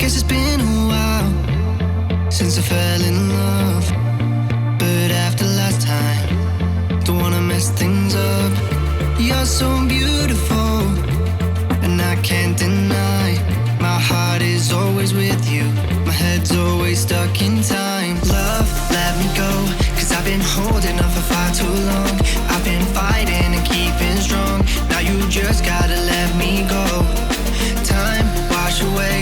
guess it's been a while since I fell in love. But after last time, don't wanna mess things up. You're so beautiful, and I can't deny. My heart is always with you, my head's always stuck in time. Love, let me go, 'cause I've been holding on for far too long. I've been fighting and keeping strong. Now you just gotta let me go. Time, wash away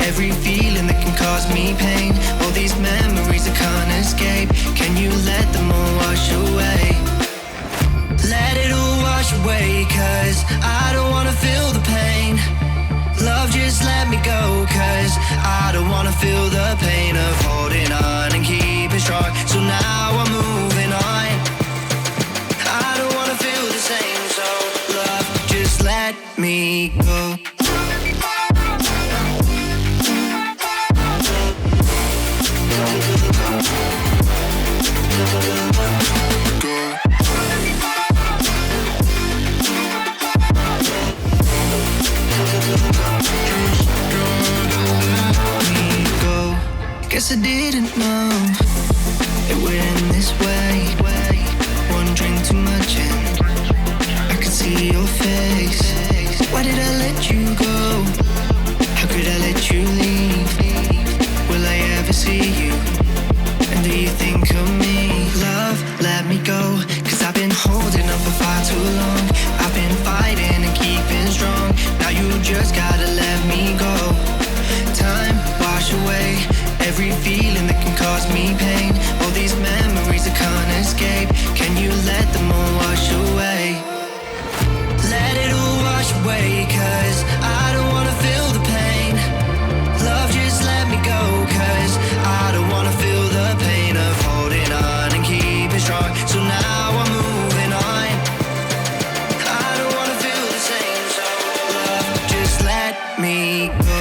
every feeling that can cause me pain. All these memories I can't escape, can you let them all wash away? Let it all wash away, 'cause I don't wanna feel the pain. Love, just let me go, 'cause I don't wanna feel the pain of holding on and keeping strong. So now I'm moving on. I don't wanna feel the same, so love, just let me go. Guess I didn't know it would end this way. One drink too much and I could see your face. Why did I let you go? How could I let you leave? Will I ever see you? And do you think of me? Love, let me go, 'cause I've been holding up for far too long. I've been fighting and keeping strong. Now you just gotta let me go. Time, wash away every feeling that can cause me pain. All these memories I can't escape, can you let them all wash away? Let it all wash away, 'cause I don't wanna feel the pain. Love, just let me go, 'cause I don't wanna feel the pain of holding on and keeping strong. So now I'm moving on. I don't wanna feel the same, so love, just let me go.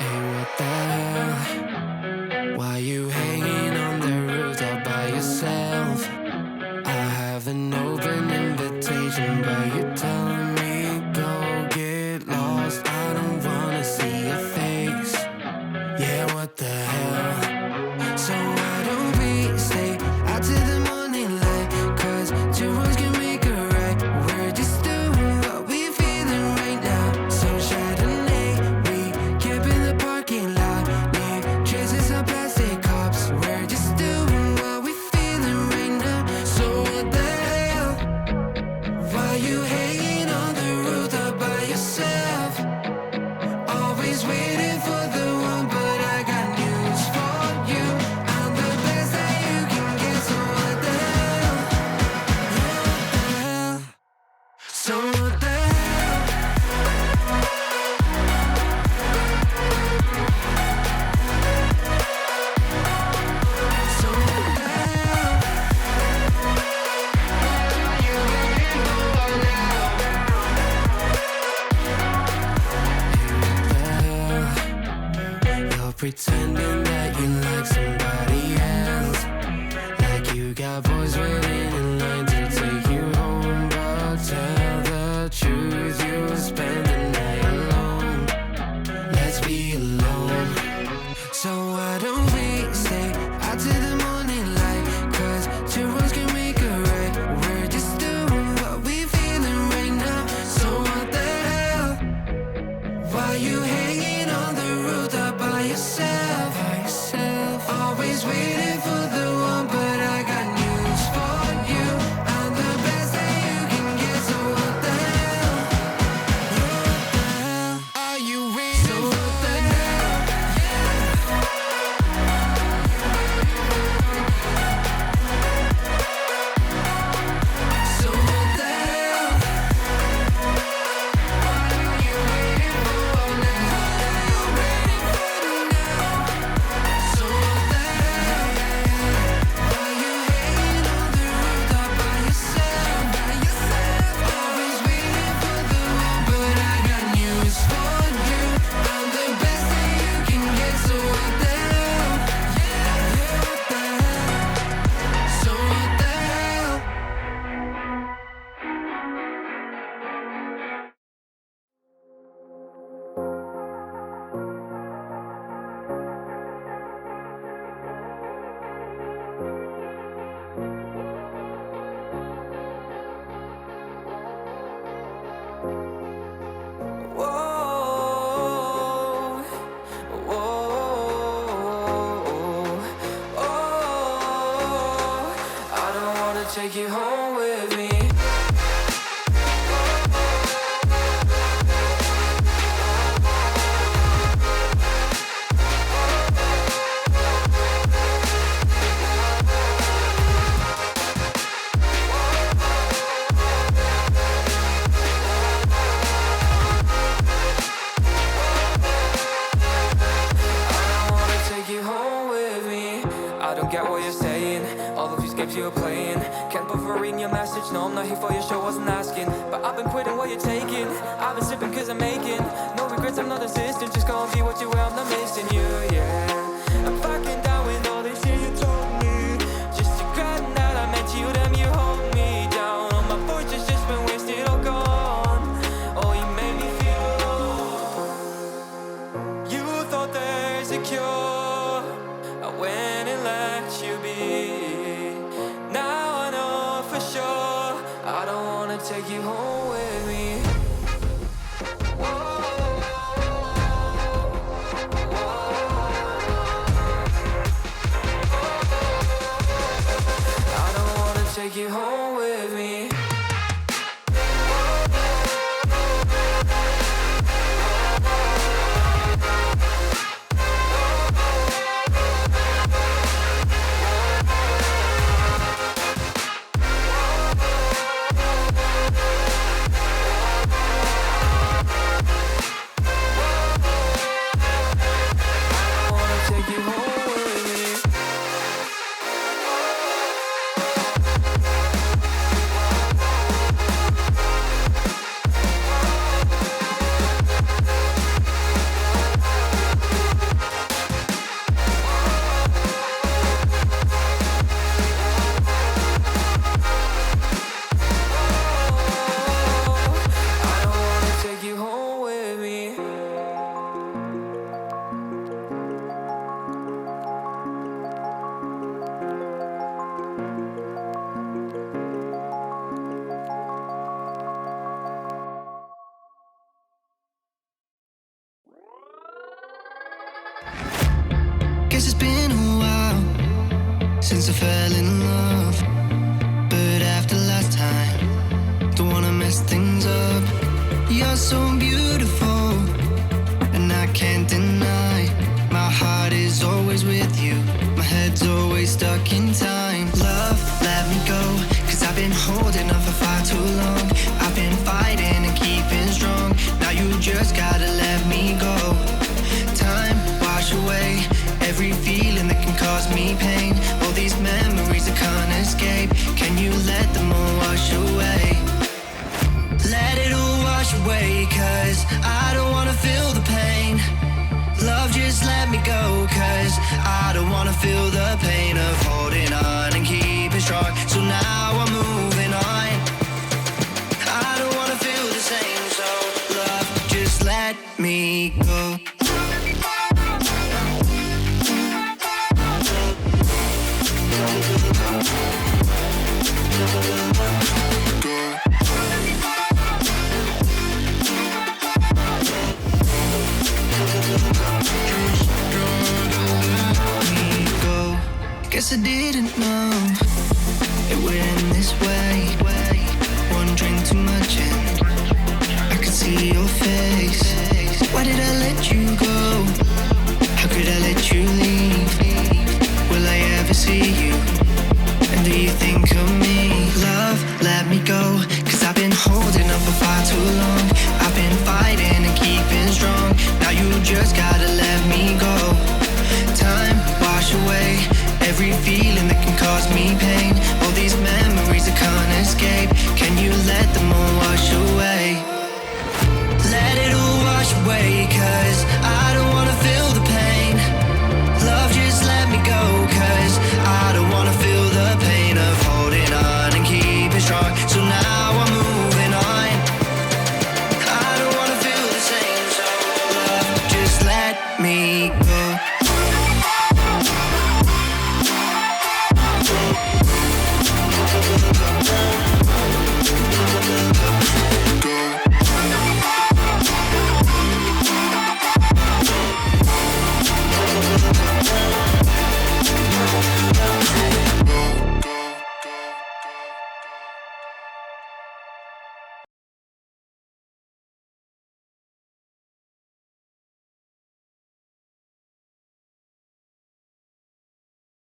Hey, what the hell? Why you hanging on the rooftop by yourself? I have an open invitation, but you're telling me go get lost. I don't wanna see your face. Yeah, what the hell? So why don't we stay out till the morning light? 'Cause two wrongs can make a right. We're just doing what we're feeling right now. So Chardonnay, we camp in the parking lot. Leave traces of plastic cups. We're just doing what we're feeling right now. So what the hell? Why you hanging on the rooftop by yourself? Always waiting for the one, but I got news for you. I'm the best that you can get, so what the hell? Yeah, what the hell? So what the hell? So what the hell? What are you waiting for now? You're pretending that you like somebody else, like you got boys waiting in line to take you home. But tell the truth, you'll spend the night alone. Let's be alone. So why don't we stay out till the morning light? 'Cause two wrongs can make a right. We're just doing what we're feeling right now. So what the hell? Why you hanging on the rooftop by yourself? Always waiting for the one, but I got news for you. I'm the best that you can get, so what the hell? Yeah, what the hell? Are you waiting? So what the hell? So what the hell? What are you waiting for now? So what the hell? Why you hanging on the rooftop by yourself? Always waiting for the one, but I got news for you. I'm the best that you can get, so what the hell? Yeah, what the hell? So what the hell? Whoa, whoa, oh, I don't wanna take you home with me. You home with me. I don't get what you're saying. All of these games you're playing. Can't bother reading your message. No, I'm not here for your show, wasn't asking. But I've been quitting what you're taking. I've been sipping cause I'm making no regrets, I'm not insistent. Just gonna be what you were, I'm not missing you, yeah. I'm fucking down with all this shit you told me. Just regretting that I met you, damn you hold me down. All my fortune's just been wasted, all gone. Oh, you made me feel alone. You thought there's a cure, I went and let you be. Now I know for sure I don't wanna take you home with me. Whoa, I don't wanna take you home with me. fell in love, but after last time, don't wanna mess things up. You're so beautiful, and I can't deny. My heart is always with you, my head's always stuck in time. Love, let me go, cause I've been holding on for far too long. I've been fighting and keeping strong, now you just gotta let me go. Time, wash away every feeling that can cause me pain. All these memories I can't escape, can you let them all wash away? Let it all wash away, cause I don't wanna feel the pain. Love, just let me go, cause I don't wanna feel the pain of holding on and keeping strong. So now I'm moving on, I don't wanna feel the same. So love, just let me go. Guess I didn't know it went this way. One drink too much and I could see your face. Why did I let you go? How could I let you leave? Will I ever see you? And do you think of me? Love, let me go, cause I've been holding on for far too long. I've been fighting and keeping strong, now you just gotta let me go. Time, wash away every feeling that can cause me pain. All these memories I can't escape, can you let them all wash away? Let it all wash away, cause I